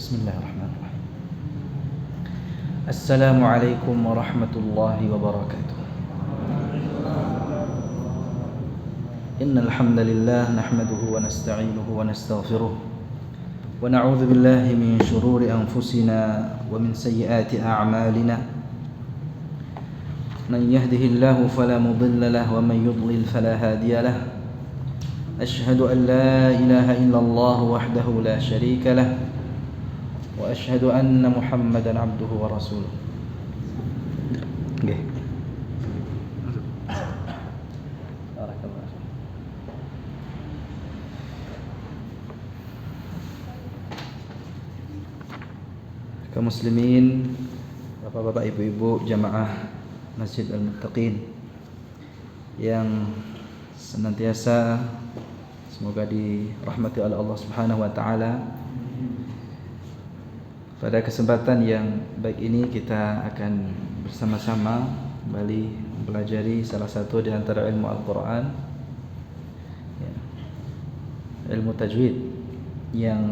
Bismillahirrahmanirrahim. Assalamualaikum warahmatullahi wabarakatuh. Innal hamdalillah nahmaduhu wa nasta'inuhu wa nastaghfiruh wa na'udzu billahi min shururi anfusina wa min sayyiati a'malina. Man yahdihillahu fala mudilla lahu wa man yudlil fala hadiya lahu. Ashhadu an la ilaha illallah wahdahu la syarika lahu wa asyhadu anna Muhammadan abduhu wa rasuluh. Nggih. Barakallahu. Kaum muslimin, bapak-bapak, ibu-ibu jamaah Masjid Al-Muttaqin yang senantiasa semoga dirahmati oleh Allah Subhanahu wa taala. Pada kesempatan yang baik ini kita akan bersama-sama kembali mempelajari salah satu di antara ilmu Al-Quran, ilmu tajwid, yang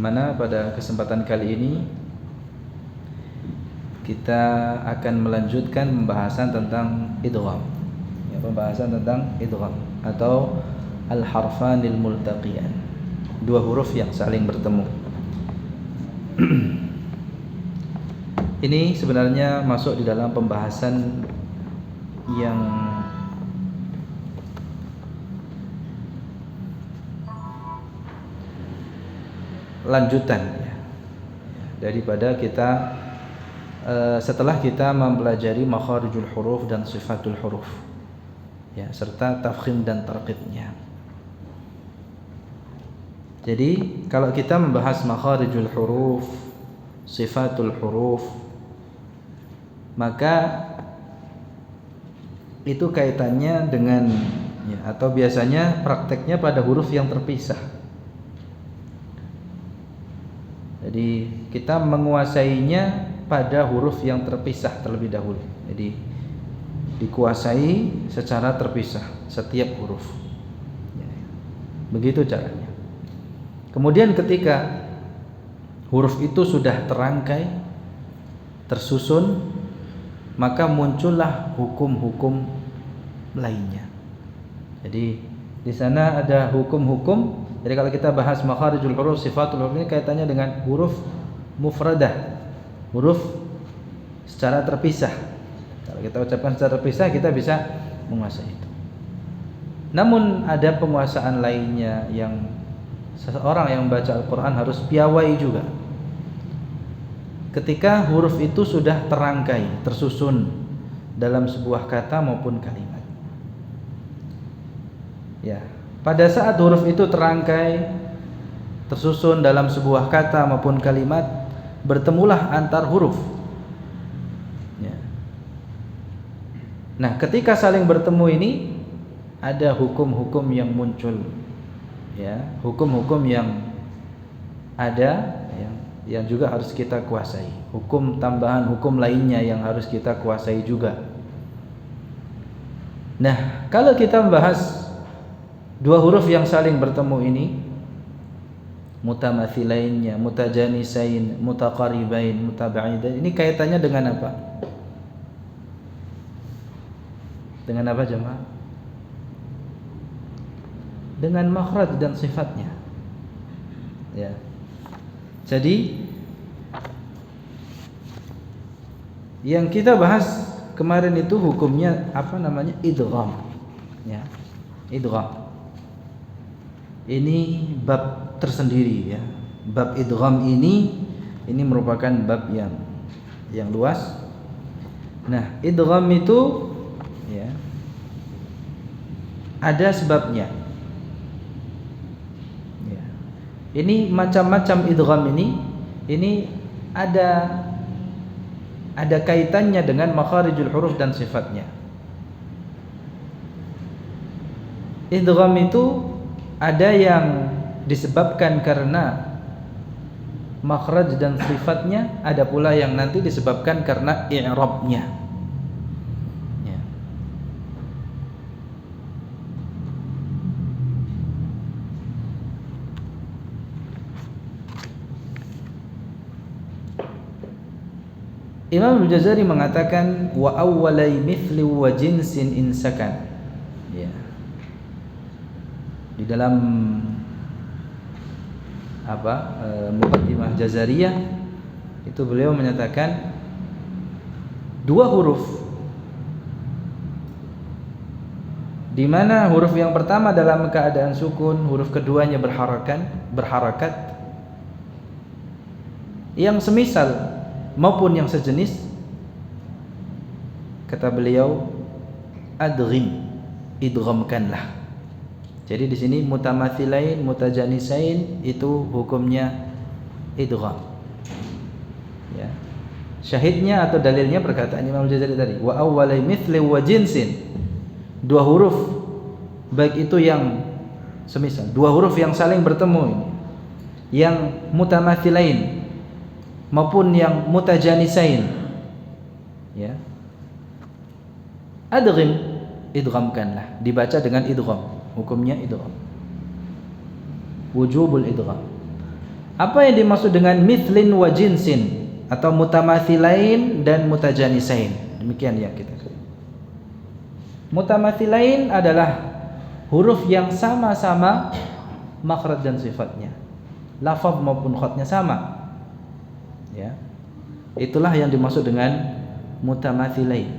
mana pada kesempatan kali ini kita akan melanjutkan pembahasan tentang idgham, pembahasan tentang idgham atau al-harfanil multaqiyan, dua huruf yang saling bertemu. Ini sebenarnya masuk di dalam pembahasan yang lanjutan ya, daripada kita setelah kita mempelajari makharijul huruf dan sifatul huruf ya, serta tafkhim dan tarqibnya. Jadi kalau kita membahas makharijul huruf, sifatul huruf, maka itu kaitannya dengan ya, atau biasanya prakteknya pada huruf yang terpisah. Jadi kita menguasainya pada huruf yang terpisah terlebih dahulu. Jadi dikuasai secara terpisah setiap huruf. Begitu caranya. Kemudian ketika huruf itu sudah terangkai, tersusun, maka muncullah hukum-hukum lainnya. Jadi di sana ada hukum-hukum. Jadi kalau kita bahas makharijul huruf, sifatul huruf, ini kaitannya dengan huruf mufradah, huruf secara terpisah. Kalau kita ucapkan secara terpisah, kita bisa menguasai itu. Namun ada penguasaan lainnya yang seseorang yang membaca Al-Quran harus piawai juga. Ketika huruf itu sudah terangkai, tersusun dalam sebuah kata maupun kalimat. Ya, pada saat huruf itu terangkai, tersusun dalam sebuah kata maupun kalimat, bertemulah antar huruf. Ya. Nah, ketika saling bertemu ini ada hukum-hukum yang muncul. Ya, hukum-hukum yang ada yang juga harus kita kuasai. Hukum tambahan, hukum lainnya yang harus kita kuasai juga. Nah, kalau kita membahas dua huruf yang saling bertemu ini, mutamathilainnya, mutajanisain, mutaqaribain, mutabaidain, ini kaitannya dengan apa? Dengan apa jemaah? Dengan makhraj dan sifatnya. Ya. Jadi yang kita bahas kemarin itu hukumnya apa namanya? Idgham. Ya. Idgham. Ini bab tersendiri ya. Bab idgham ini merupakan bab yang luas. Nah, idgham itu ya ada sebabnya. Ini macam-macam idgham ini ada kaitannya dengan makharijul huruf dan sifatnya. Idgham itu ada yang disebabkan karena makhraj dan sifatnya, ada pula yang nanti disebabkan karena i'rabnya. Ya. Imam Al-Jazari mengatakan wa awwalai mithli wa jinsin insakan. Ya. Di dalam Muqaddimah Jazariyah itu beliau menyatakan dua huruf, di mana huruf yang pertama dalam keadaan sukun, huruf keduanya berharakat, yang semisal maupun yang sejenis, kata beliau idghamkanlah. Jadi di sini mutamathilain, mutajanisain itu hukumnya idgham. Ya. Syahidnya atau dalilnya perkataan Imam Al-Jazari tadi, wa awwalai mithli wa jinsin. Dua huruf, baik itu yang semisal, dua huruf yang saling bertemu ini, yang mutamathilain maupun yang mutajanisain. Ya. Idghamkanlah, dibaca dengan idgham. Hukumnya idgham. Wujubul idgham. Apa yang dimaksud dengan mithlin wa jinsin atau mutamathilain dan mutajanisain? Demikian ya kita. Mutamathilain adalah huruf yang sama-sama makhraj dan sifatnya, lafaz maupun khatnya sama. Ya. Itulah yang dimaksud dengan mutamathilain.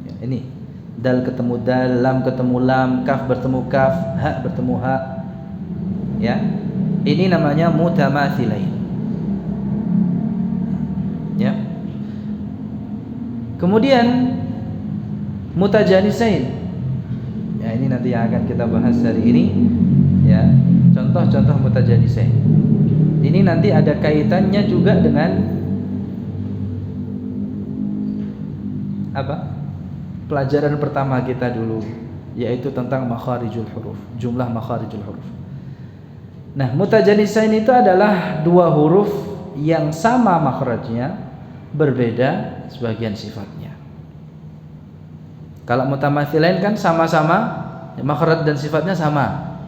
Ya, ini dal ketemu dal, lam ketemu lam, kaf bertemu kaf, ha bertemu ha. Ya. Ini namanya mutamathilain. Ya. Kemudian mutajanisain. Ya, ini nanti yang akan kita bahas hari ini. Ya, contoh-contoh mutajanisain. Ini nanti ada kaitannya juga dengan apa? Pelajaran pertama kita dulu, yaitu tentang makharijul huruf, jumlah makharijul huruf. Nah, mutajanisain itu adalah dua huruf yang sama makhrajnya, berbeda sebagian sifatnya. Kalau mutamathilain kan sama-sama makhraj dan sifatnya sama.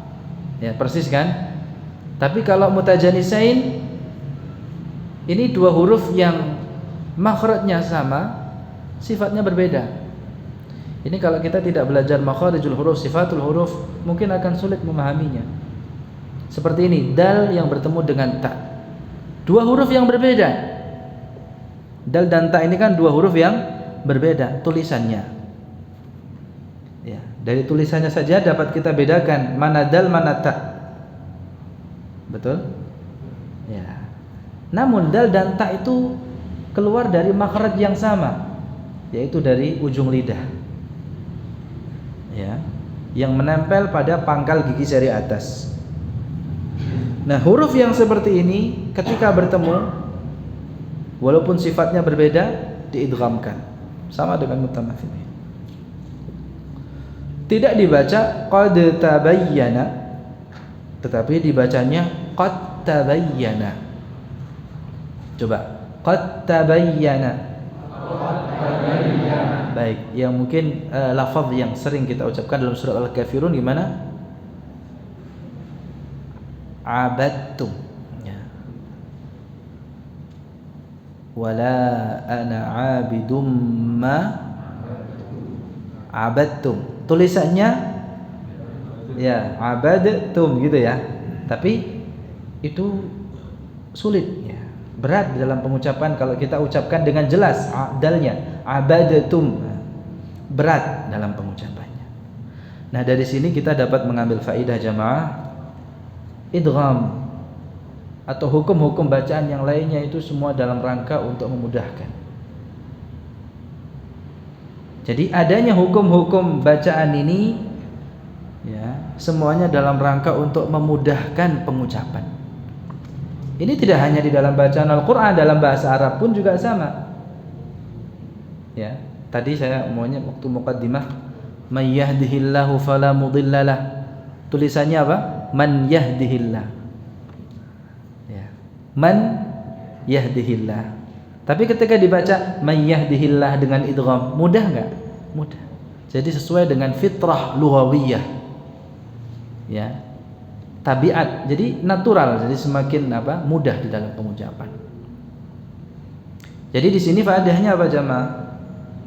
Ya, persis kan? Tapi kalau mutajanisain ini dua huruf yang makhrajnya sama, sifatnya berbeda. Ini kalau kita tidak belajar makharijul huruf, sifatul huruf, mungkin akan sulit memahaminya. Seperti ini, dal yang bertemu dengan ta. Dua huruf yang berbeda. Dal dan ta ini kan dua huruf yang berbeda tulisannya. Ya, dari tulisannya saja dapat kita bedakan mana dal mana ta. Betul? Ya. Namun dal dan ta itu keluar dari makhraj yang sama, yaitu dari ujung lidah. Ya, yang menempel pada pangkal gigi jari atas. Nah, huruf yang seperti ini ketika bertemu, walaupun sifatnya berbeda, diidghamkan, sama dengan mutamathilain. Tidak dibaca qad tabayyana, tetapi dibacanya qad tabayyana. Coba, qad tabayyana. Baik, yang mungkin lafaz yang sering kita ucapkan dalam surah Al-Kafirun gimana? Abadtum. Ya. Wala ana abidum ma abadtum. Tulisannya ya abadtum gitu ya. Tapi itu sulit ya. Berat dalam pengucapan kalau kita ucapkan dengan jelas dalnya abadatum, berat dalam pengucapannya. Nah, dari sini kita dapat mengambil faidah jamaah, idgham atau hukum-hukum bacaan yang lainnya itu semua dalam rangka untuk memudahkan. Jadi adanya hukum-hukum bacaan ini ya, semuanya dalam rangka untuk memudahkan pengucapan. Ini tidak hanya di dalam bacaan Al-Quran, dalam bahasa Arab pun juga sama. Ya, tadi saya maunya waktu muqaddimah, man yahdihillahu fala mudhillalah. Tulisannya apa? Man yahdihillah. Ya. Man yahdihillah. Tapi ketika dibaca man yahdihillah dengan idgham, mudah enggak? Mudah. Jadi sesuai dengan fitrah lughawiyah. Ya. Tabiat, jadi natural, jadi semakin mudah di dalam pengucapan. Jadi di sini faedahnya apa jamaah?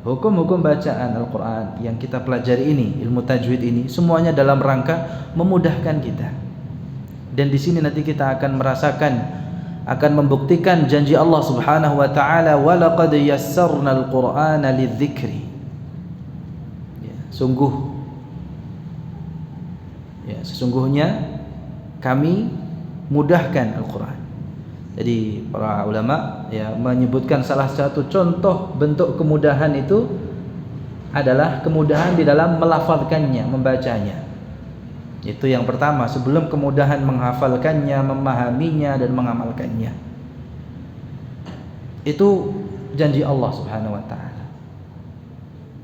Hukum-hukum bacaan Al-Quran yang kita pelajari ini, ilmu tajwid ini, semuanya dalam rangka memudahkan kita. Dan di sini nanti kita akan merasakan, akan membuktikan janji Allah Subhanahu wa taala, "Wa laqad yassarnal Qur'ana lidzikri." Ya, sesungguhnya kami mudahkan Al-Quran. Jadi para ulama ya menyebutkan salah satu contoh bentuk kemudahan itu adalah kemudahan di dalam melafalkannya, membacanya. Itu yang pertama, sebelum kemudahan menghafalkannya, memahaminya dan mengamalkannya. Itu janji Allah Subhanahu wa taala.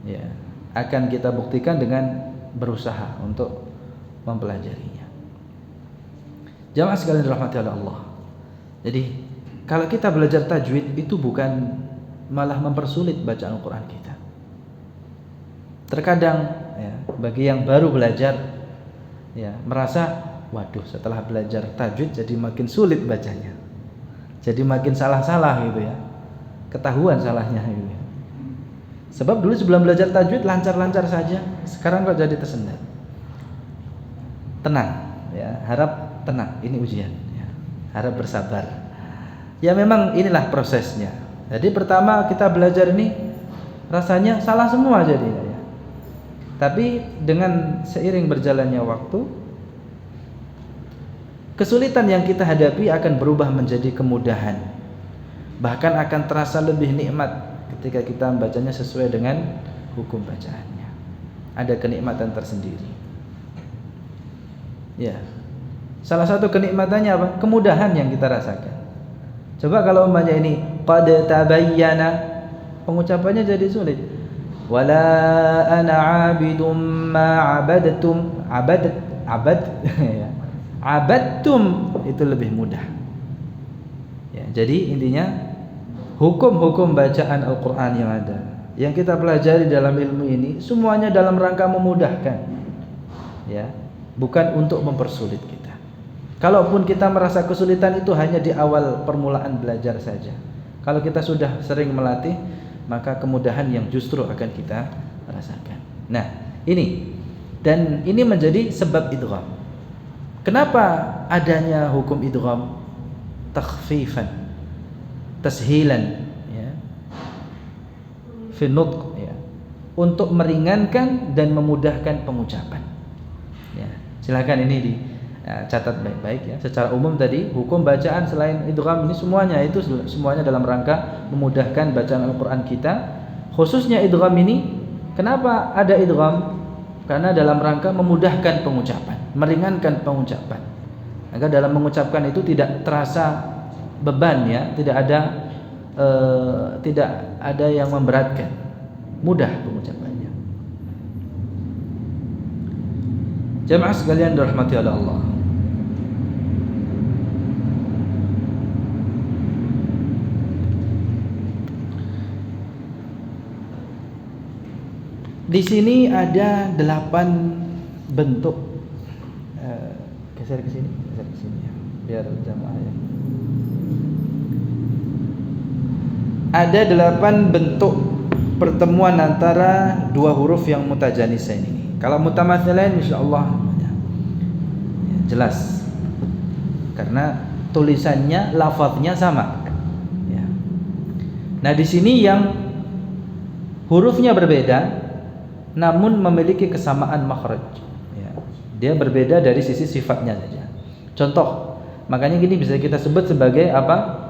Ya, akan kita buktikan dengan berusaha untuk mempelajarinya. Jamaah sekalian dirahmati oleh Allah. Jadi kalau kita belajar tajwid itu bukan malah mempersulit bacaan Al-Quran kita. Terkadang ya, bagi yang baru belajar ya merasa, waduh setelah belajar tajwid jadi makin sulit bacanya, jadi makin salah-salah gitu ya, ketahuan salahnya gitu ya. Sebab dulu sebelum belajar tajwid lancar-lancar saja, sekarang kok jadi tersendat. Tenang ya, harap tenang, ini ujian ya. Harap bersabar. Ya memang inilah prosesnya. Jadi pertama kita belajar ini rasanya salah semua jadinya ya. Tapi dengan seiring berjalannya waktu, kesulitan yang kita hadapi akan berubah menjadi kemudahan. Bahkan akan terasa lebih nikmat ketika kita membacanya sesuai dengan hukum bacaannya. Ada kenikmatan tersendiri. Ya. Salah satu kenikmatannya apa? Kemudahan yang kita rasakan. Coba kalau umpamanya ini qad tabayyana, pengucapannya jadi sulit. Wala ana 'abidum ma 'abadtum, abad ya. Abadtum itu lebih mudah. Ya, jadi intinya hukum-hukum bacaan Al-Qur'an yang ada, yang kita pelajari dalam ilmu ini semuanya dalam rangka memudahkan. Ya, bukan untuk mempersulit kita. Kalaupun kita merasa kesulitan itu hanya di awal permulaan belajar saja. Kalau kita sudah sering melatih, maka kemudahan yang justru akan kita rasakan. Nah, ini dan ini menjadi sebab idgham. Kenapa adanya hukum idgham? Takhfifan, tashilan ya. Fi nutq ya. Untuk meringankan dan memudahkan pengucapan. Ya, silakan ini di catat baik-baik ya. Secara umum tadi hukum bacaan selain idgham ini semuanya dalam rangka memudahkan bacaan Al-Qur'an kita. Khususnya idgham ini, kenapa ada idgham? Karena dalam rangka memudahkan pengucapan, meringankan pengucapan. Agar dalam mengucapkan itu tidak terasa beban ya, tidak ada yang memberatkan. Mudah pengucapannya. Jamaah sekalian dirahmati oleh Allah. Di sini ada 8 bentuk. Geser ke sini ya, biar jamaah ya. Ada 8 bentuk pertemuan antara dua huruf yang mutajanisain ini. Kalau mutamatsilain insyaallah ya, jelas. Karena tulisannya, lafadznya sama. Ya. Nah, di sini yang hurufnya berbeda namun memiliki kesamaan makhraj. Ya. Dia berbeda dari sisi sifatnya saja. Contoh, makanya gini bisa kita sebut sebagai apa?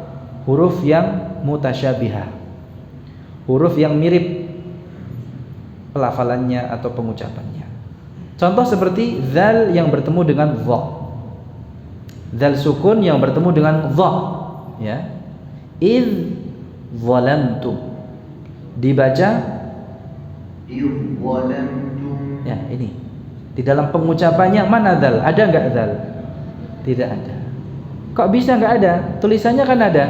Huruf yang mutasyabihah. Huruf yang mirip pelafalannya atau pengucapannya. Contoh seperti dzal yang bertemu dengan dha. Dzal sukun yang bertemu dengan dha, ya. Idz zalamtum. Dibaca ya, ini di dalam pengucapannya mana dzal? Ada enggak dzal? Tidak ada. Kok bisa enggak ada? Tulisannya kan ada.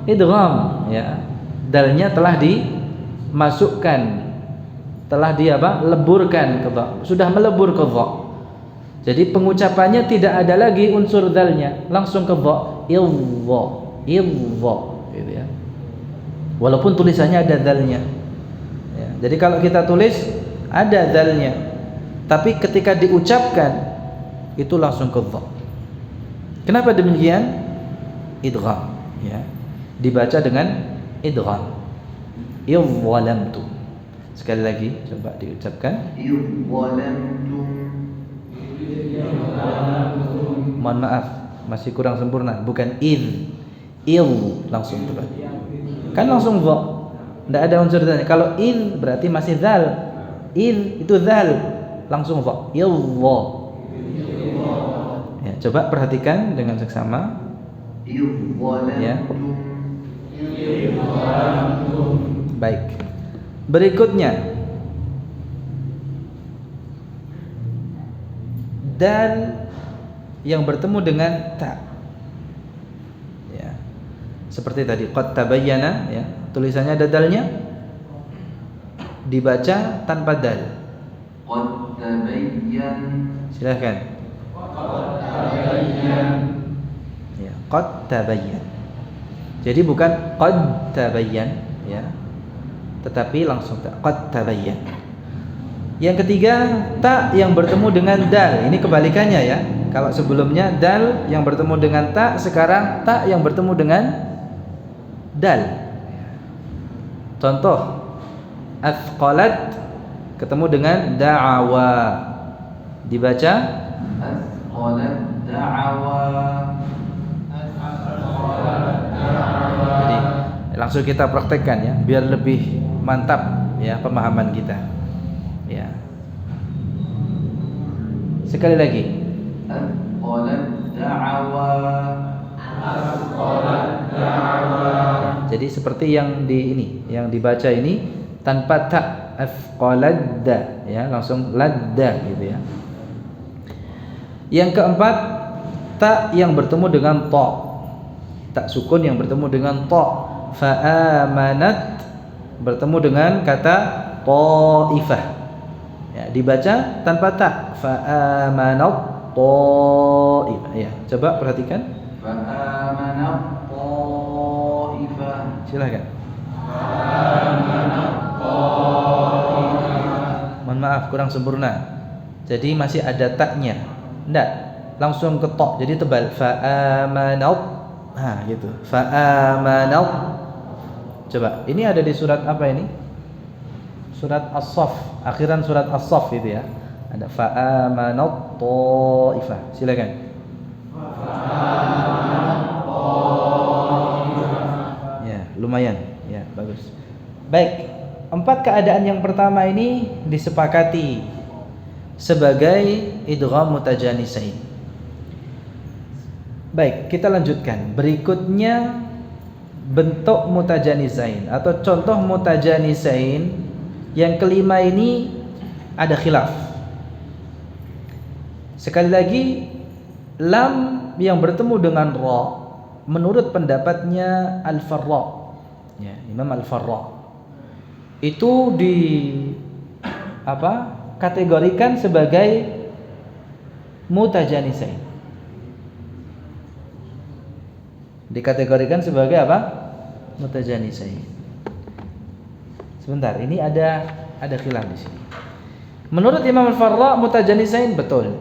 Idgham ya. Dalnya telah dimasukkan, telah leburkan ke dha. Sudah melebur ke dha. Jadi pengucapannya tidak ada lagi unsur dalnya, langsung ke dha, ilza, ilza gitu ya. Walaupun tulisannya ada dalnya. Ya, jadi kalau kita tulis ada dalnya, tapi ketika diucapkan itu langsung ke dha. Kenapa demikian? Idgham, ya. Dibaca dengan idgham. Idzalamtu. Sekali lagi coba diucapkan. Idzalamtum. Mohon maaf, masih kurang sempurna. Bukan id, langsung coba. Kan langsung dha. Tidak ada unsur dalnya. Kalau id berarti masih dal. Id itu dal, langsung dha. Idza. Ya, coba perhatikan dengan seksama. Ya. Baik. Berikutnya dal yang bertemu dengan ta. Ya. Seperti tadi qad tabayyana, ya. Tulisannya ada dalnya. Dibaca tanpa dal. Qad tabayyan. Silakan. Qad tabayyan. Ya, qad tabayyan. Jadi bukan qad tabayyan, ya. Tetapi langsung ta, qad tabayyan. Yang ketiga, ta yang bertemu dengan dal. Ini kebalikannya, ya. Kalau sebelumnya dal yang bertemu dengan ta, sekarang ta yang bertemu dengan dal. Contoh, athqalat ketemu dengan da'awa. Dibaca athqalat da'awa. Jadi langsung kita praktekkan, ya, biar lebih mantap, ya, pemahaman kita. Ya. Sekali lagi. Athqalat da'awa. Athqalat da'awa. Jadi seperti yang di ini, yang dibaca ini tanpa ta, athqalat da, ya, langsung ladda gitu, ya. Yang keempat, ta yang bertemu dengan ta. Ta sukun yang bertemu dengan ta. Fa'amanat bertemu dengan kata ta'ifah. Ya, dibaca tanpa ta. Fa'amanat ta'ifah. Ya, coba perhatikan. Fa'amanat ta'ifah. Silakan. Fa'amanat ta'ifah. Mohon maaf kurang sempurna. Jadi masih ada taknya. Enggak, langsung ke ta. Jadi tebal. Fa'amanat. Nah, gitu. Fa'amanat. Coba, ini ada di surat apa ini? Surat As-Saff, akhiran surat As-Saff itu, ya. Ada fa'amanat ta'ifah. Silakan. Fa'amanat ta'ifah. Ya, lumayan. Ya, bagus. Baik, 4 keadaan yang pertama ini disepakati sebagai idgham mutajanisain. Baik, kita lanjutkan. Berikutnya bentuk mutajanisain atau contoh mutajanisain yang kelima ini ada khilaf. Sekali lagi, lam yang bertemu dengan ra menurut pendapatnya Al-Farra, ya, Imam Al-Farra, itu kategorikan sebagai mutajanisain. Dikategorikan sebagai apa? Mutajanisain. Sebentar, ini ada khilaf di sini. Menurut Imam Al-Farra mutajanisain betul.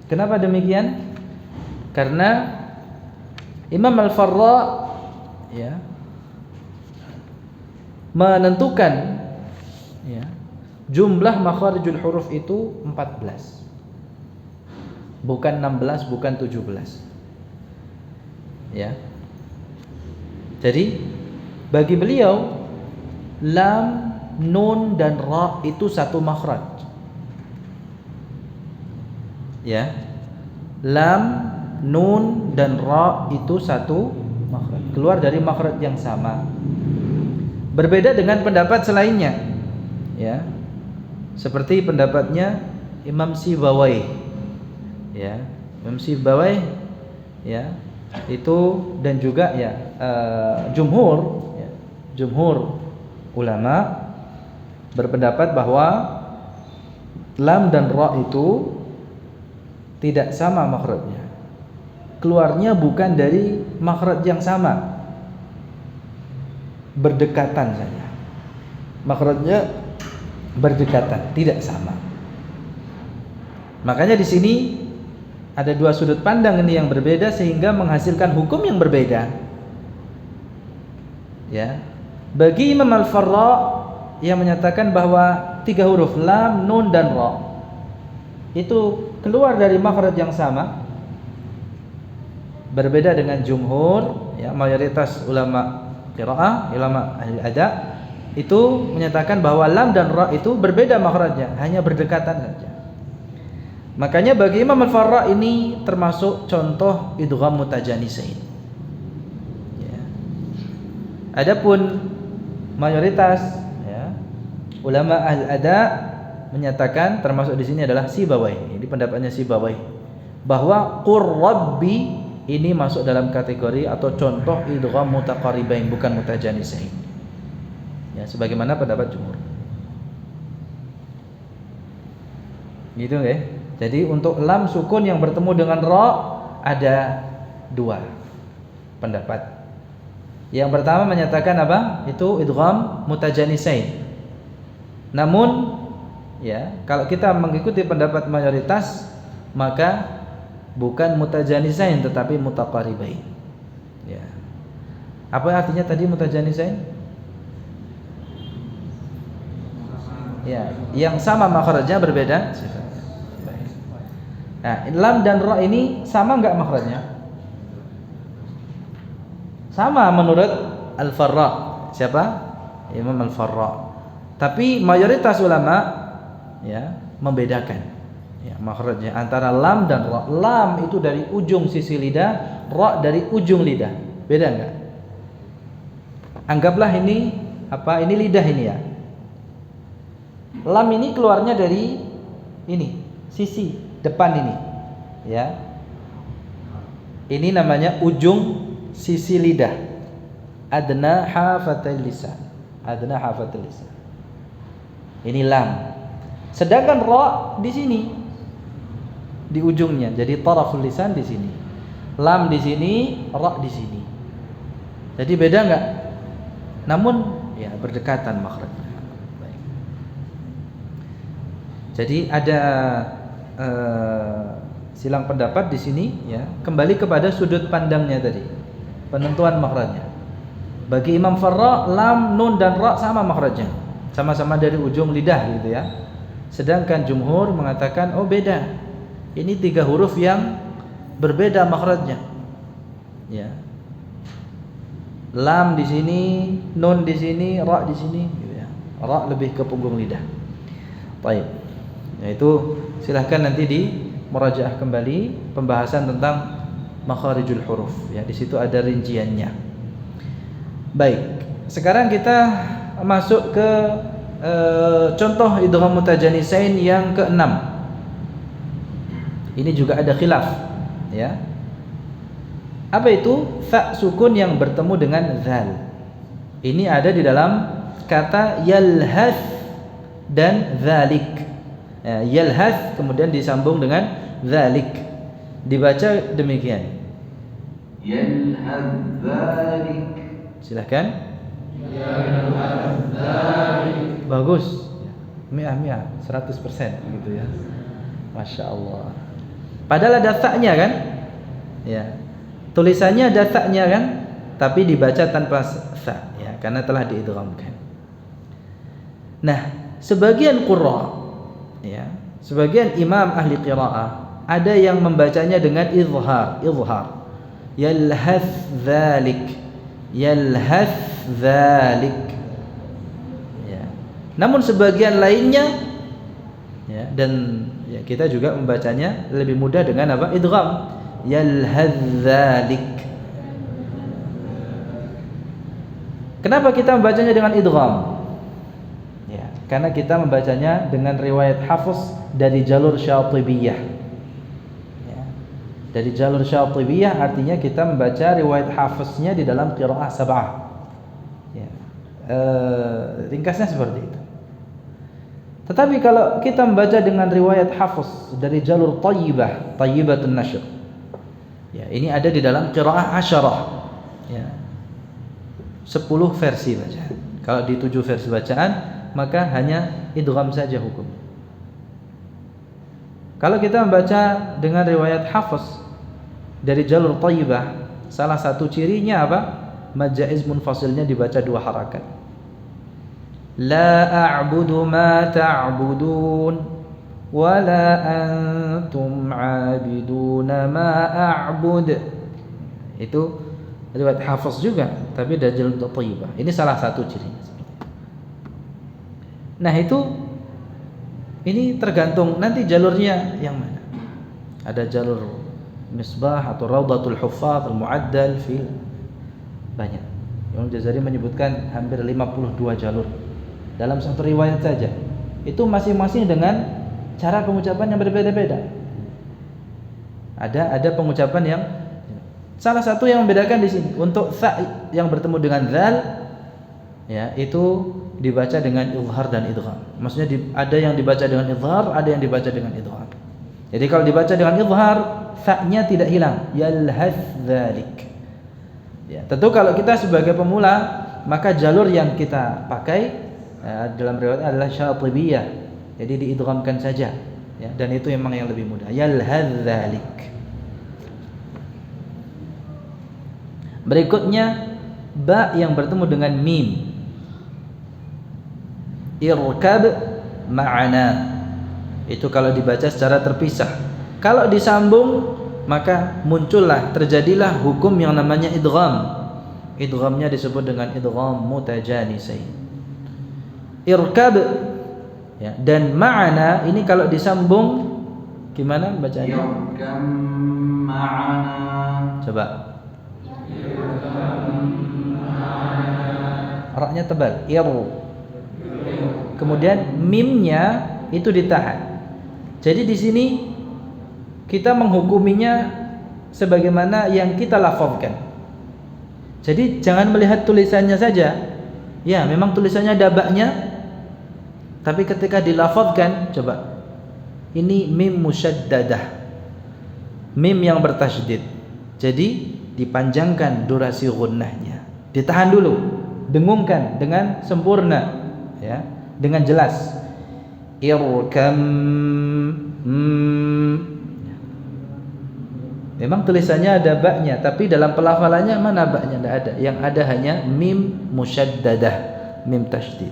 Kenapa demikian? Karena Imam Al-Farra, ya, menentukan, ya, jumlah makharijul huruf itu 14. Bukan 16, bukan 17. Ya. Jadi bagi beliau lam, nun dan ra itu satu makhraj. Ya. Lam, nun dan ra itu satu makhraj. Keluar dari makhraj yang sama. Berbeda dengan pendapat selainnya. Ya. Seperti pendapatnya Imam Sibawai. Ya, Imam Sibawai, ya, itu dan juga, ya, jumhur ulama berpendapat bahwa lam dan ra itu tidak sama makhrajnya. Keluarnya bukan dari makhraj yang sama, berdekatan saja. Makhrajnya berdekatan, tidak sama. Makanya di sini ada dua sudut pandang ini yang berbeda sehingga menghasilkan hukum yang berbeda. Ya. Bagi Imam Al-Farra yang menyatakan bahwa 3 huruf lam, nun dan ra itu keluar dari makhraj yang sama, berbeda dengan jumhur, ya, mayoritas ulama qiraah, ulama ahli ada itu menyatakan bahwa lam dan ra itu berbeda makhrajnya, hanya berdekatan saja. Makanya bagi Imam Al-Farra ini termasuk contoh idgham mutajanisain. Ya. Adapun mayoritas, ya, ulama ahli ada menyatakan termasuk di sini adalah Sibawayh. Ini pendapatnya Sibawayh bahwa qur rabbi ini masuk dalam kategori atau contoh idgham mutaqaribain, bukan mutajanisain. Ya, sebagaimana pendapat jumhur. Gitu nggih? Jadi untuk lam sukun yang bertemu dengan ra ada 2 pendapat. Yang pertama menyatakan apa? Itu idgham mutajanisain. Namun ya, kalau kita mengikuti pendapat mayoritas maka bukan mutajanisain tetapi mutaqaribain. Ya. Apa artinya tadi mutajanisain? Ya, yang sama makhrajnya berbeda sifatnya. Baik. Nah, lam dan ra ini sama enggak makhrajnya? Sama menurut Al-Farra. Siapa? Imam Al-Farra. Tapi mayoritas ulama ya membedakan ya makhrajnya antara lam dan ra. Lam itu dari ujung sisi lidah, ra dari ujung lidah. Beda enggak? Anggaplah ini apa? Ini lidah ini ya. Lam ini keluarnya dari ini, sisi depan ini. Ya. Ini namanya ujung sisi lidah. Adna hafatil lisan. Adna hafatil lisan. Ini lam. Sedangkan ra di sini. Di ujungnya. Jadi taraful lisan di sini. Lam di sini, ra di sini. Jadi beda enggak? Namun ya berdekatan makhrajnya. Baik. Jadi ada silang pendapat di sini ya. Kembali kepada sudut pandangnya tadi. Penentuan makhrajnya. Bagi Imam Farra, lam, nun dan ra sama makhrajnya. Sama-sama dari ujung lidah gitu ya. Sedangkan jumhur mengatakan oh beda. Ini 3 huruf yang berbeda makhrajnya. Ya. Lam di sini, nun di sini, ra di sini gitu ya. Ra lebih ke punggung lidah. Baik. Yaitu silahkan nanti di murajaah kembali pembahasan tentang makharijul huruf ya, di situ ada rinciannya. Baik, sekarang kita masuk ke contoh idgham mutajanisain yang ke-6. Ini juga ada khilaf ya. Apa itu? Fa sukun yang bertemu dengan zal. Ini ada di dalam kata yalhath dan dzalik. Ya, yalhath kemudian disambung dengan dzalik. Dibaca demikian. Yalhath dzalik. Silakan. Yalhath dzalik. Bagus. Mi'ah 100% gitu ya. Masya Allah. Padahal ada ta-nya kan? Ya. Tulisannya ada ta-nya kan? Tapi dibaca tanpa ta ya, karena telah diidghamkan. Nah, sebagian qurra ya, sebagian imam ahli qiraah ada yang membacanya dengan izhar. Yalhath dzalik. Yalhath dzalik. Ya. Namun sebagian lainnya ya, dan ya, kita juga membacanya lebih mudah dengan apa? Idgham. Yalhath dzalik. Kenapa kita membacanya dengan idgham? Ya, karena kita membacanya dengan riwayat Hafs dari jalur Syatibiyah. Ya. Dari jalur Syatibiyah artinya kita membaca riwayat Hafsnya di dalam qiraah sab'ah. Ya. Ringkasnya seperti itu. Tetapi kalau kita membaca dengan riwayat Hafs dari jalur Thayyibatun Nashr, ya, ini ada di dalam qiraah asyarah, ya, 10 versi bacaan. Kalau di 7 versi bacaan, maka hanya idgham saja hukum. Kalau kita membaca dengan riwayat Hafs dari jalur Thayyibah, salah satu cirinya apa? Mad jaiz munfasilnya dibaca 2 harakat. La a'budu ma ta'budun wa la antum 'abiduna ma a'bud. Itu riwayat Hafs juga, tapi dari jalur Thayyibah. Ini salah satu cirinya. Nah, ini tergantung nanti jalurnya yang mana. Ada jalur Misbah atau Raudatul Huffaz Al-Mu'addal fi banyak. Imam Jazari menyebutkan hampir 52 jalur dalam satu riwayat saja. Itu masing-masing dengan cara pengucapan yang berbeda-beda. Ada pengucapan yang salah satu yang membedakan di sini untuk tha yang bertemu dengan dzal, ya, itu dibaca dengan izhar dan idgham. Maksudnya ada yang dibaca dengan izhar, ada yang dibaca dengan idgham. Jadi kalau dibaca dengan izhar, tha-nya tidak hilang, yalhaz dzalik. Ya, tentu kalau kita sebagai pemula, maka jalur yang kita pakai dalam riwayat adalah syatibiyah. Jadi diidghamkan saja, ya, dan itu memang yang lebih mudah. Yalhaz dzalik. Berikutnya ba yang bertemu dengan mim. Irkab ma'ana. Itu kalau dibaca secara terpisah. Kalau disambung, maka terjadilah hukum yang namanya idgham. Idghamnya disebut dengan idgham mutajanisain. Irkab, ya, dan ma'ana ini kalau disambung gimana bacanya? Irkam ma'ana. Coba. Ra-nya tebal, kemudian mimnya itu ditahan. Jadi di sini kita menghukuminya sebagaimana yang kita lafazkan. Jadi jangan melihat tulisannya saja. Ya, memang tulisannya ada ba-nya, tapi ketika dilafazkan, coba. Ini mim musyaddadah. Mim yang bertasydid. Jadi dipanjangkan durasi gunnahnya. Ditahan dulu, dengungkan dengan sempurna, ya, dengan jelas. Irkam. Memang tulisannya ada ba-nya, tapi dalam pelafalannya mana ba-nya? Tidak ada. Yang ada hanya mim musyaddadah, mim tasydid.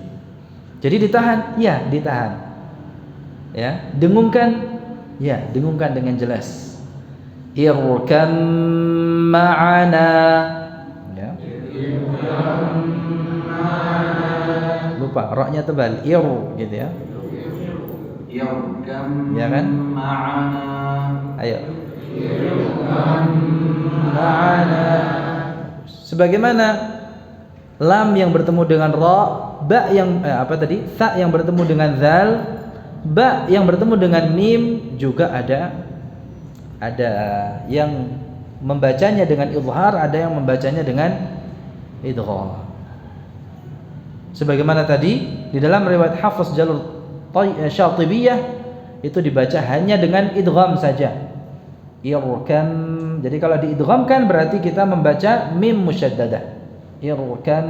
Jadi ditahan, ya, ditahan. Ya, dengungkan, ya, dengungkan dengan jelas. Irkam ma'ana. Ya. Lupa, ra-nya tebal, gitu ya. Ya kan? Ayo. Sebagaimana lam yang bertemu dengan ra, ba yang tha yang bertemu dengan zal, ba yang bertemu dengan mim juga ada yang membacanya dengan izhar, ada yang membacanya dengan idgham. Sebagaimana tadi di dalam riwayat Hafs jalur Syatibiyah itu dibaca hanya dengan idgham saja. Irkam. Jadi kalau diidghamkan berarti kita membaca mim musyaddadah. Irkam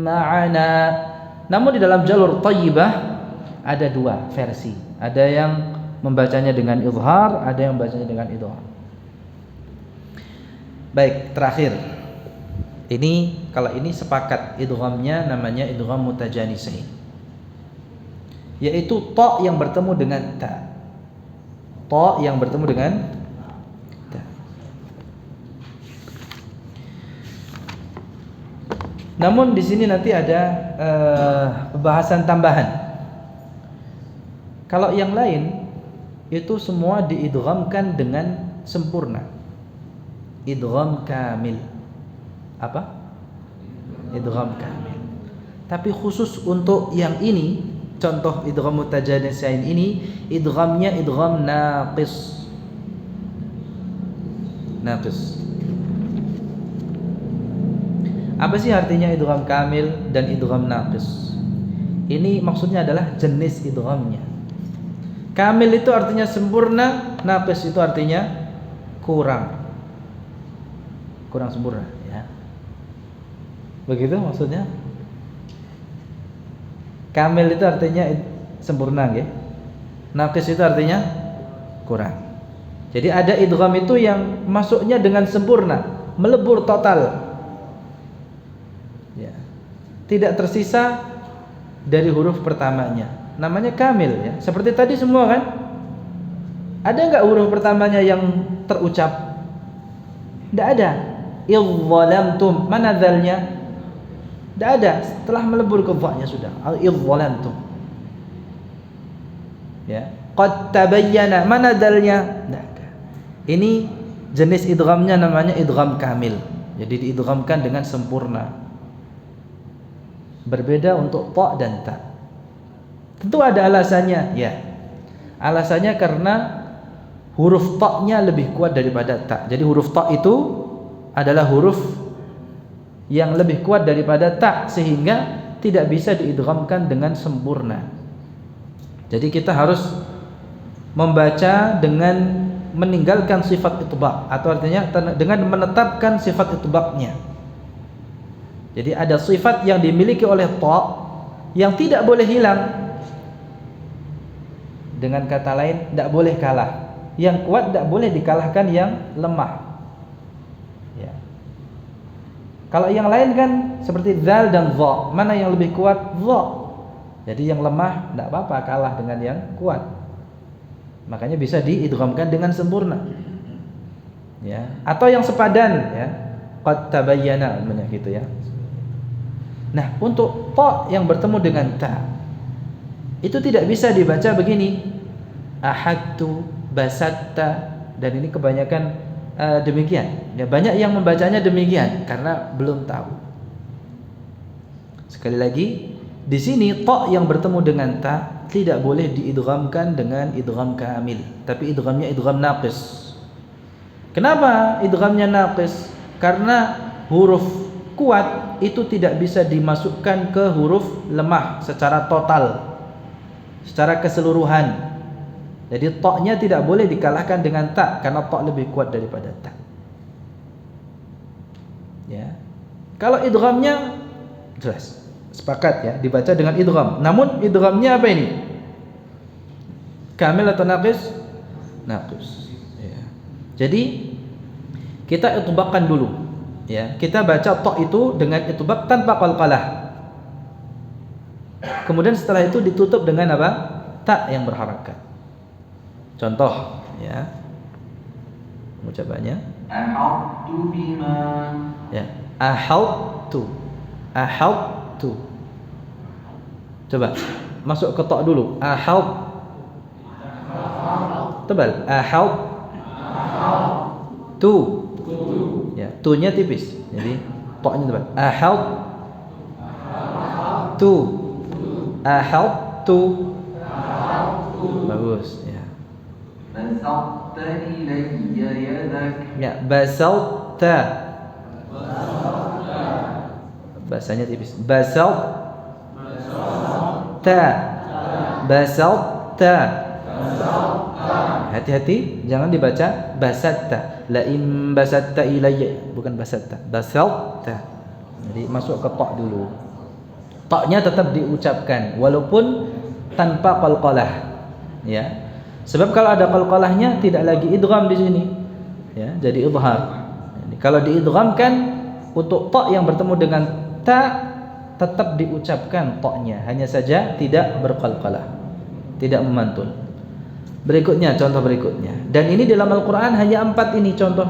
ma'ana. Namun di dalam jalur Thayyibah ada 2 versi. Ada yang membacanya dengan izhar, ada yang membacanya dengan idgham. Baik, terakhir. Kalau ini sepakat idghamnya namanya idgham mutajanisain. Yaitu ta yang bertemu dengan ta. Ta yang bertemu dengan ta. Namun di sini nanti ada pembahasan tambahan. Kalau yang lain itu semua diidghamkan dengan sempurna. Idgham kamil. Apa? Idgham kamil. Tapi khusus untuk yang ini, contoh idgham mutajanisain ini, idghamnya idgham naqis. Naqis. Apa sih artinya idgham kamil dan idgham naqis? Ini maksudnya adalah jenis idghamnya. Kamil itu artinya sempurna, naqis itu artinya kurang sempurna, ya. Begitu maksudnya. Kamil itu artinya sempurna, ya. Naqis itu artinya kurang. Jadi ada idgham itu yang masuknya dengan sempurna, melebur total, ya. Tidak tersisa dari huruf pertamanya. Namanya kamil, ya. Seperti tadi semua kan? Ada enggak huruf pertamanya yang terucap? Tidak ada. Idzalamtum, mana dzalnya? Tidak ada. Setelah melebur ke dha-nya sudah. Idzalamtum. Ya. Qad tabayyana, mana dzalnya? Tidak ada. Ini jenis idghamnya namanya idgham kamil. Jadi diidghamkan dengan sempurna. Berbeda untuk ta dan ta. Tentu ada alasannya, ya. Alasannya karena huruf ta-nya lebih kuat daripada ta. Jadi huruf ta itu adalah huruf yang lebih kuat daripada ta, sehingga tidak bisa diidghamkan dengan sempurna. Jadi kita harus membaca dengan meninggalkan sifat itbaq, atau artinya dengan menetapkan sifat itbaqnya. Jadi ada sifat yang dimiliki oleh ta yang tidak boleh hilang. Dengan kata lain, tidak boleh kalah. Yang kuat tidak boleh dikalahkan yang lemah. Ya. Kalau yang lain kan seperti dzal dan dha, mana yang lebih kuat? Dha. Jadi yang lemah tidak apa-apa kalah dengan yang kuat. Makanya bisa diidghamkan dengan sempurna. Ya. Atau yang sepadan, ya. Qad tabayyana, namanya gitu, ya. Nah, untuk ta yang bertemu dengan ta, itu tidak bisa dibaca begini, ahadtu, basatta, dan ini kebanyakan demikian. Ya, banyak yang membacanya demikian karena belum tahu. Sekali lagi, di sini ta yang bertemu dengan ta tidak boleh diidghamkan dengan idgham kamil, tapi idghamnya idgham naqis. Kenapa idghamnya naqis? Karena huruf kuat itu tidak bisa dimasukkan ke huruf lemah secara total, secara keseluruhan. Jadi ta-nya tidak boleh dikalahkan dengan ta, karena ta lebih kuat daripada ta. Ya. Kalau idghamnya jelas, sepakat, ya, dibaca dengan idgham. Namun idghamnya apa ini? Kamil atau naqis? Naqis. Ya. Jadi kita itbaqkan dulu. Ya, kita baca ta itu dengan itbaq tanpa qalqalah. Kemudian setelah itu ditutup dengan apa? Ta yang berharakat. Contoh, ya. Ucapannya. Ahadtu bima. Ya, ahadtu. Ahadtu. Coba masuk ke ta dulu. Ahad. Tebal. Ahad. Tu. Ya, tu-nya tipis. Jadi ta-nya tebal. Ahad. Tu. Ahad tu. Bagus, ya. Basatta ilayya yadak. Ya, basalta. Bahasanya tipis. Basalta. Basalta. Hati-hati, jangan dibaca basatta. La in basatta ilayya, bukan basatta. Basalta. Jadi masuk ke ta dulu. Ta-nya tetap diucapkan walaupun tanpa qalqalah, ya. Sebab kalau ada qalqalahnya tidak lagi idgham di sini, ya, jadi idhar. Jadi kalau diidghamkan untuk ta yang bertemu dengan ta tetap diucapkan ta-nya, hanya saja tidak berqalqalah, tidak memantul. Berikutnya, contoh berikutnya. Dan ini dalam Al-Quran hanya 4 ini contoh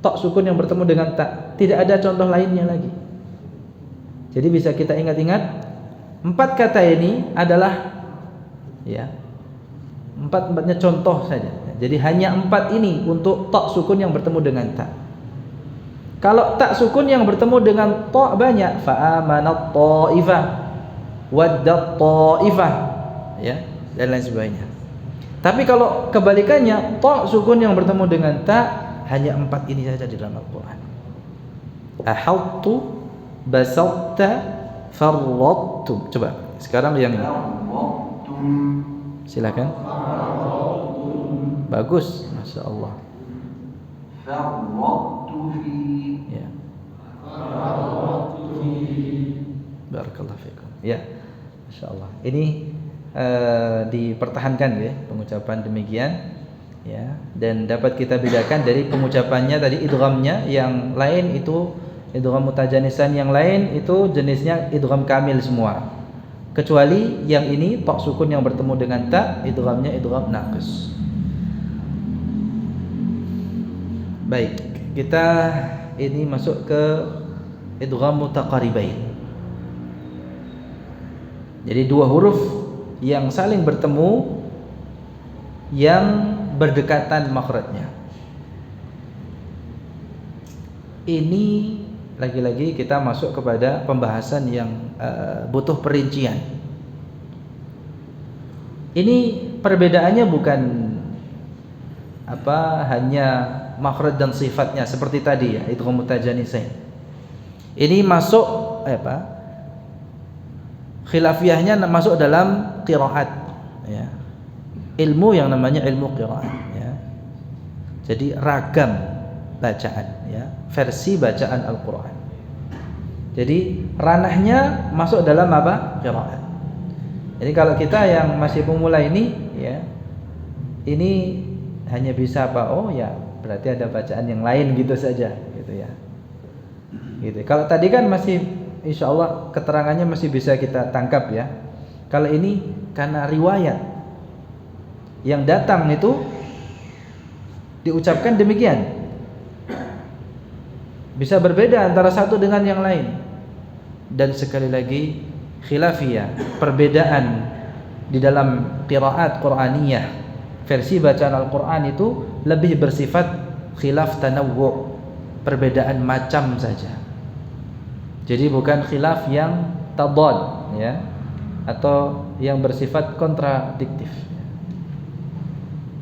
ta sukun yang bertemu dengan ta. Tidak ada contoh lainnya lagi. Jadi bisa kita ingat-ingat, 4 kata ini adalah, ya, 4-4-nya contoh saja. Jadi hanya 4 ini untuk ta sukun yang bertemu dengan ta. Kalau ta sukun yang bertemu dengan ta banyak, fa'amanat ta'ifah, waddat ta'ifah, ya, dan lain sebagainya. Tapi kalau kebalikannya, ta sukun yang bertemu dengan ta, hanya 4 ini saja di dalam Al-Quran. Ahadtu, basatta, farradtu. Coba Sekarang yang فرطتم silakan. Bagus, masya Allah. فرطت في Ya. Barakallahu fikum. Ya, masya Allah. Ini dipertahankan ya pengucapan demikian. Ya, dan dapat kita bedakan dari pengucapannya tadi idghamnya, yang lain itu idgham mutajanisan, yang lain itu jenisnya idgham kamil semua. Kecuali yang ini ta sukun yang bertemu dengan ta, idghamnya idgham naqis. Baik, kita ini masuk ke idgham mutaqaribain. Jadi dua huruf yang saling bertemu yang berdekatan makhrajnya. Ini lagi-lagi kita masuk kepada pembahasan yang butuh perincian. Ini perbedaannya bukan hanya makhraj dan sifatnya seperti tadi ya, idgham mutajanisain. Ini masuk khilafiyahnya masuk dalam qiraat ya. Ilmu yang namanya ilmu qiraat ya. Jadi ragam bacaan ya, versi bacaan Al-Qur'an. Jadi ranahnya masuk dalam apa? Qiraat. Jadi kalau kita yang masih pemula ini ya, ini hanya bisa oh ya, berarti ada bacaan yang lain gitu saja gitu ya. Gitu. Kalau tadi kan masih insyaallah keterangannya masih bisa kita tangkap ya. Kalau ini karena riwayat yang datang itu diucapkan demikian, bisa berbeda antara satu dengan yang lain. Dan sekali lagi khilafiyah, perbedaan di dalam qiraat Qur'aniyah, versi bacaan Al-Qur'an itu lebih bersifat khilaf tanawwu', perbedaan macam saja. Jadi bukan khilaf yang tadad ya, atau yang bersifat kontradiktif.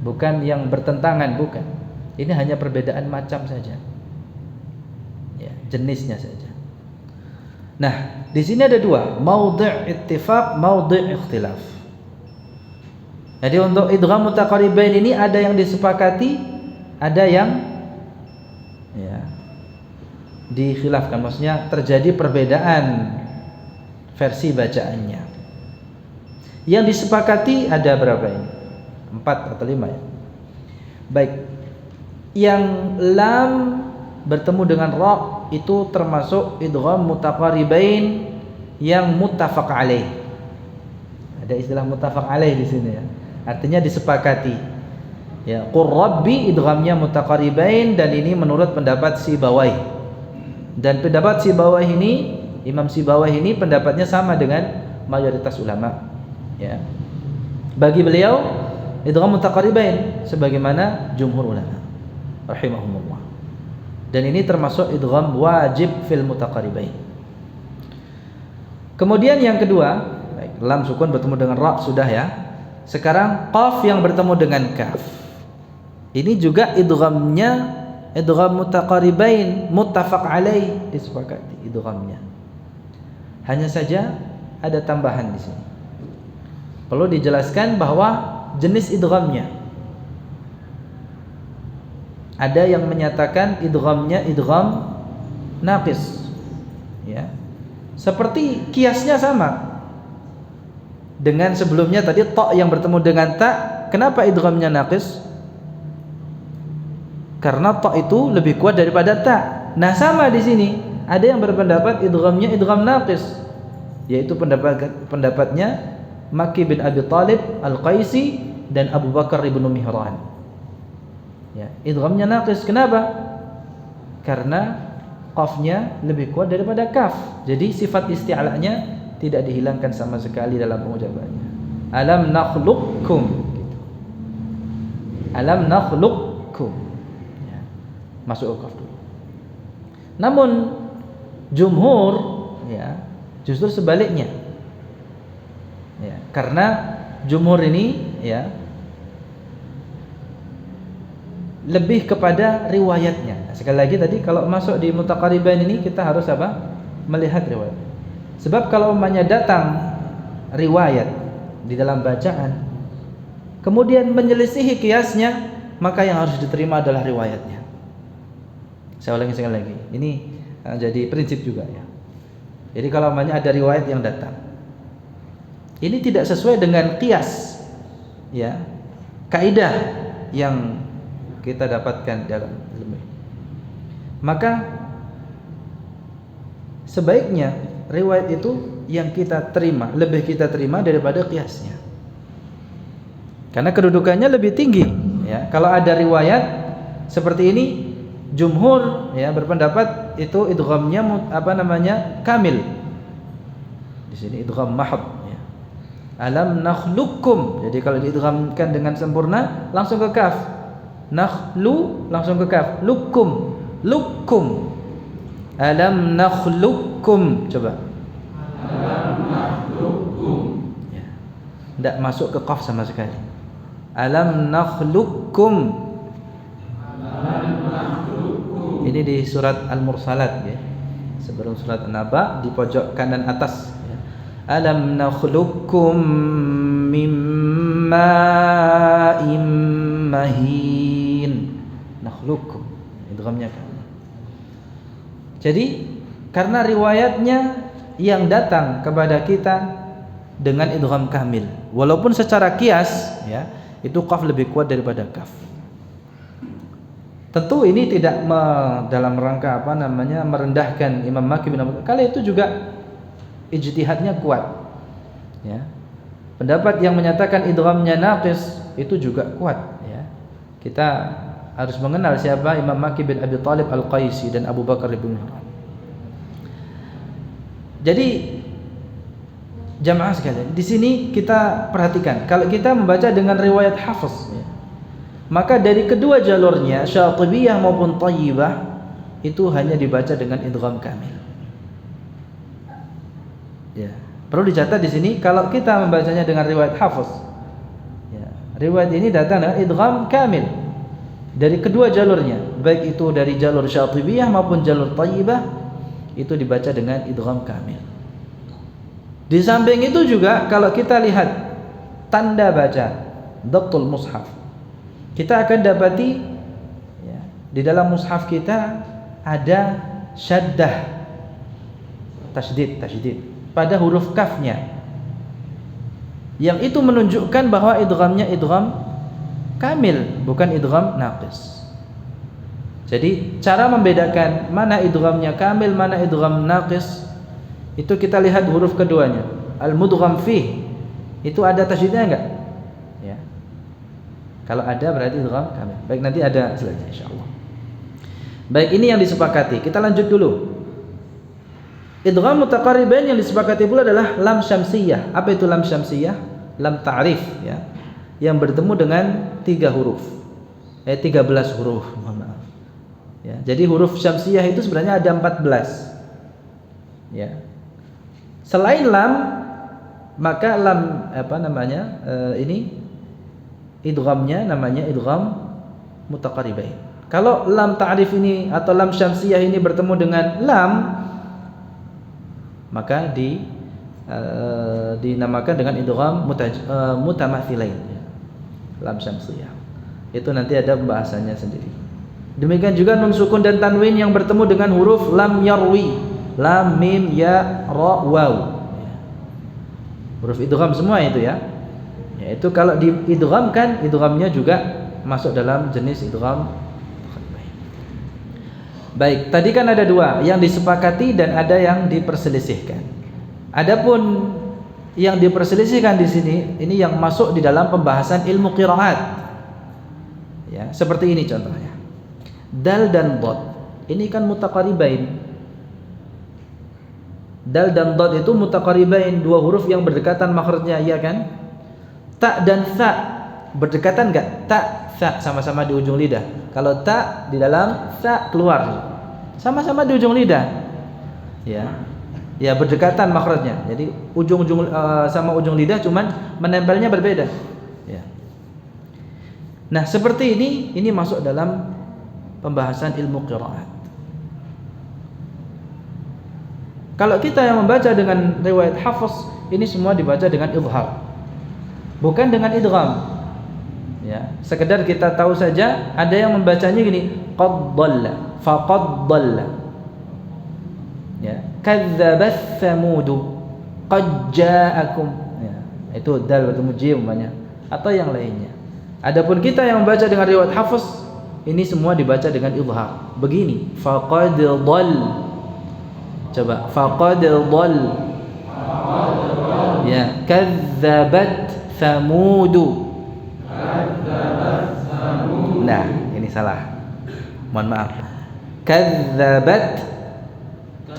Bukan yang bertentangan, bukan. Ini hanya perbedaan macam saja. Ya, jenisnya saja. Nah, di sini ada dua, maudhi' ittifaq, maudhi' ikhtilaf. Jadi untuk idgham mutaqaribain ini ada yang disepakati, ada yang ya dikhilafkan. Maksudnya terjadi perbedaan versi bacaannya. Yang disepakati ada berapa ini? 4 atau 5 ya. Baik. Yang lam bertemu dengan ra itu termasuk idgham mutaqaribain yang muttafaq alaih. Ada istilah muttafaq alaih di sini ya. Artinya disepakati. Ya, qur rabbi idghamnya mutaqaribain, dan ini menurut pendapat Sibawayh. Dan pendapat Sibawayh ini, Imam Sibawayh ini pendapatnya sama dengan mayoritas ulama. Ya. Bagi beliau idgham mutaqaribain sebagaimana jumhur ulama rahimahumullah. Dan ini termasuk idgham wajib fil mutaqaribain. Kemudian yang kedua, baik, lam sukun bertemu dengan ra sudah ya. Sekarang qaf yang bertemu dengan kaf. Ini juga idghamnya idgham mutaqaribain muttafaq alaih, disepakati idghamnya. Hanya saja ada tambahan di sini. Perlu dijelaskan bahwa jenis idghamnya. Ada yang menyatakan idghamnya idgham naqis. Ya. Seperti kiasnya sama. Dengan sebelumnya tadi ta yang bertemu dengan ta, kenapa idghamnya naqis? Karena ta itu lebih kuat daripada ta. Nah, sama di sini. Ada yang berpendapat idghamnya idgham naqis, yaitu pendapatnya Makki bin Abi Thalib Al-Qaisi dan Abu Bakar ibnu Mihran. Ya, idghamnya naqis. Kenapa? Karena qafnya lebih kuat daripada kaf. Jadi sifat isti'la'nya tidak dihilangkan sama sekali dalam pengucapannya. Alam nakhluqkum. Alam nakhluqkum. Ya, masuk qaf dulu. Namun jumhur ya justru sebaliknya. Ya, karena jumhur ini ya lebih kepada riwayatnya. Sekali lagi tadi kalau masuk di mutaqaribain ini kita harus apa? Melihat riwayat. Sebab kalau umpamanya datang riwayat di dalam bacaan, kemudian menyelisihi kiasnya, maka yang harus diterima adalah riwayatnya. Saya ulangi sekali lagi. Ini jadi prinsip juga ya. Jadi kalau ada riwayat yang datang, ini tidak sesuai dengan kias, ya, kaidah yang kita dapatkan dalam ilmu, maka sebaiknya riwayat itu yang kita terima, lebih kita terima daripada kiasnya, karena kedudukannya lebih tinggi. Ya, kalau ada riwayat seperti ini, jumhur ya berpendapat itu idghamnya kamil. Di sini idgham mahad. Alam nakhluqukum. Jadi kalau diidghamkan dengan sempurna langsung ke kaf. Nakhlu langsung ke kaf. Lukum. Lukum. Alam nakhluqukum. Coba. Alam nakhluqukum. Ya. Tidak masuk ke kaf sama sekali. Alam nakhluqukum. Alam nakhluqukum. Ini di surat Al-Mursalat ya. Sebelum surat An-Naba di pojok kanan atas. Alam nakhluqukum mim ma'in mahin. Nakhluqukum idghamnya kan. Jadi karena riwayatnya yang datang kepada kita dengan idgham kamil, walaupun secara kias ya itu qaf lebih kuat daripada kaf. Tentu ini tidak dalam rangka merendahkan Imam Maki bin Abu. Kali itu juga ijtihadnya kuat. Ya. Pendapat yang menyatakan idghamnya naqis itu juga kuat ya. Kita harus mengenal siapa Imam Maki bin Abi Thalib Al-Qaisi dan Abu Bakar bin Mihran. Jadi jamaah sekalian, di sini kita perhatikan kalau kita membaca dengan riwayat Hafiz ya, maka dari kedua jalurnya Syatibiyah maupun Thayyibah itu hanya dibaca dengan idgham kamil. Ya, perlu dicatat di sini kalau kita membacanya dengan riwayat Hafiz. Ya, riwayat ini datang dengan idgham kamil dari kedua jalurnya, baik itu dari jalur Syatibiyah maupun jalur Thayyibah, itu dibaca dengan idgham kamil. Di samping itu juga kalau kita lihat tanda baca dhabtul mushaf, kita akan dapati ya, di dalam mushaf kita ada syaddah, tasydid pada huruf kafnya, yang itu menunjukkan bahwa idghamnya idgham kamil, bukan idgham naqis. Jadi cara membedakan mana idghamnya kamil, mana idgham naqis, itu kita lihat huruf keduanya. Al-mudgham fih itu ada tasydidnya enggak? Ya. Kalau ada berarti idgham kamil. Baik, nanti ada selanjutnya insyaallah. Baik, ini yang disepakati. Kita lanjut dulu. Idgham mutaqarribain yang disepakati pula adalah lam syamsiyah. Apa itu lam syamsiyah? Lam ta'rif ya. Yang bertemu dengan 3 huruf. 13 huruf, mohon maaf. Ya, jadi huruf syamsiyah itu sebenarnya ada 14. Ya. Selain lam, maka lam ini idghamnya namanya idgham mutaqarribain. Kalau lam ta'rif ini atau lam syamsiyah ini bertemu dengan lam, maka dinamakan dengan idgham mutamathilain. Lam syamsiyah. Itu nanti ada pembahasannya sendiri. Demikian juga nun sukun dan tanwin yang bertemu dengan huruf lam yarwi, lam mim ya ra waw. Huruf idgham semua itu ya. Yaitu kalau diidghamkan, idghamnya juga masuk dalam jenis idgham. Baik, tadi kan ada 2 yang disepakati dan ada yang diperselisihkan. Adapun yang diperselisihkan di sini, ini yang masuk di dalam pembahasan ilmu qiraat. Ya, seperti ini contohnya. Dal dan dad. Ini kan mutaqaribain. Dal dan dad itu mutaqaribain, 2 huruf yang berdekatan makhrajnya, iya kan? Ta dan tha berdekatan enggak? Ta, tha sama-sama di ujung lidah. Kalau ta di dalam, tha keluar. Sama-sama di ujung lidah. Ya. Ya, berdekatan makhrajnya. Jadi ujung-ujung sama ujung lidah cuman menempelnya berbeda. Ya. Nah, seperti ini masuk dalam pembahasan ilmu qiraat. Kalau kita yang membaca dengan riwayat Hafiz, ini semua dibaca dengan idhar, bukan dengan idgham. Ya, sekedar kita tahu saja. Ada yang membacanya gini, qad dhalla, faqad dhalla. Ya, kadzabat tsamudu, qad ja'akum. Ya, itu dal bertemu jim umpamanya, atau yang lainnya. Adapun kita yang membaca dengan riwayat Hafs, ini semua dibaca dengan idhar. Begini, faqad dhall. Coba, faqad dhall. Ya, kadzabat tsamudu. Nah, ini salah. Mohon maaf. Kadzabat,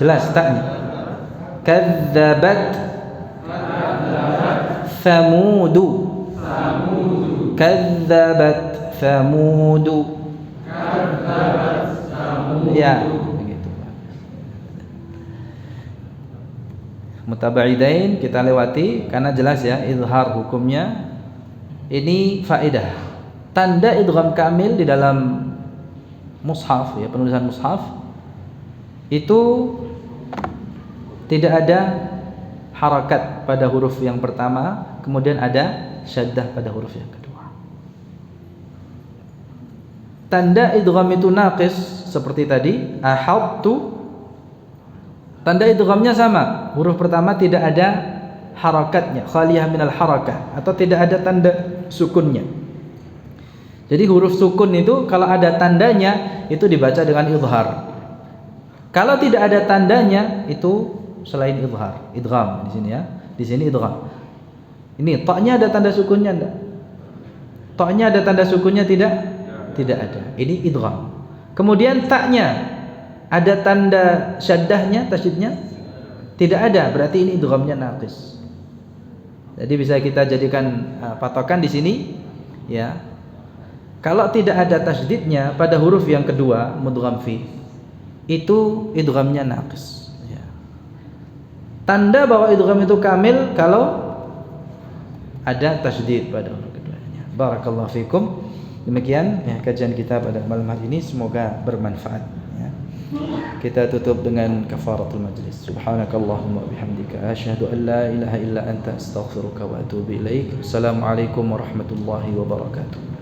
jelas taknya. Kadzabat Tsamudu. Kadzabat Tsamudu. Ya, begitu. Mutaba'idain kita lewati karena jelas ya izhar hukumnya. Ini faedah. Tanda idgham kamil di dalam mushaf, ya, penulisan mushaf itu tidak ada harakat pada huruf yang pertama, kemudian ada syaddah pada huruf yang kedua. Tanda idgham itu naqis seperti tadi, ahadtu. Tanda idghamnya sama, huruf pertama tidak ada harakatnya, khaliyah minal harakah, atau tidak ada tanda sukunnya. Jadi huruf sukun itu kalau ada tandanya itu dibaca dengan izhar. Kalau tidak ada tandanya itu selain izhar, idgham di sini ya. Di sini idgham. Ini ta-nya ada tanda sukunnya enggak? Ta-nya ada tanda sukunnya tidak? Tidak ada. Ini idgham. Kemudian ta-nya ada tanda syaddahnya, tasydidnya? Tidak ada. Berarti ini idghamnya naqis. Jadi bisa kita jadikan patokan di sini ya. Kalau tidak ada tasydidnya pada huruf yang kedua mudgham fi, itu idghamnya naqis ya. Tanda bahwa idgham itu kamil kalau ada tasydid pada huruf keduanya. Barakallahu fikum. Demikian ya kajian kita pada malam hari ini, semoga bermanfaat ya. Kita tutup dengan kafaratul majlis. Subhanakallahumma bihamdika asyhadu an la ilaha illa anta astaghfiruka wa atubu ilaik. Assalamualaikum warahmatullahi wabarakatuh.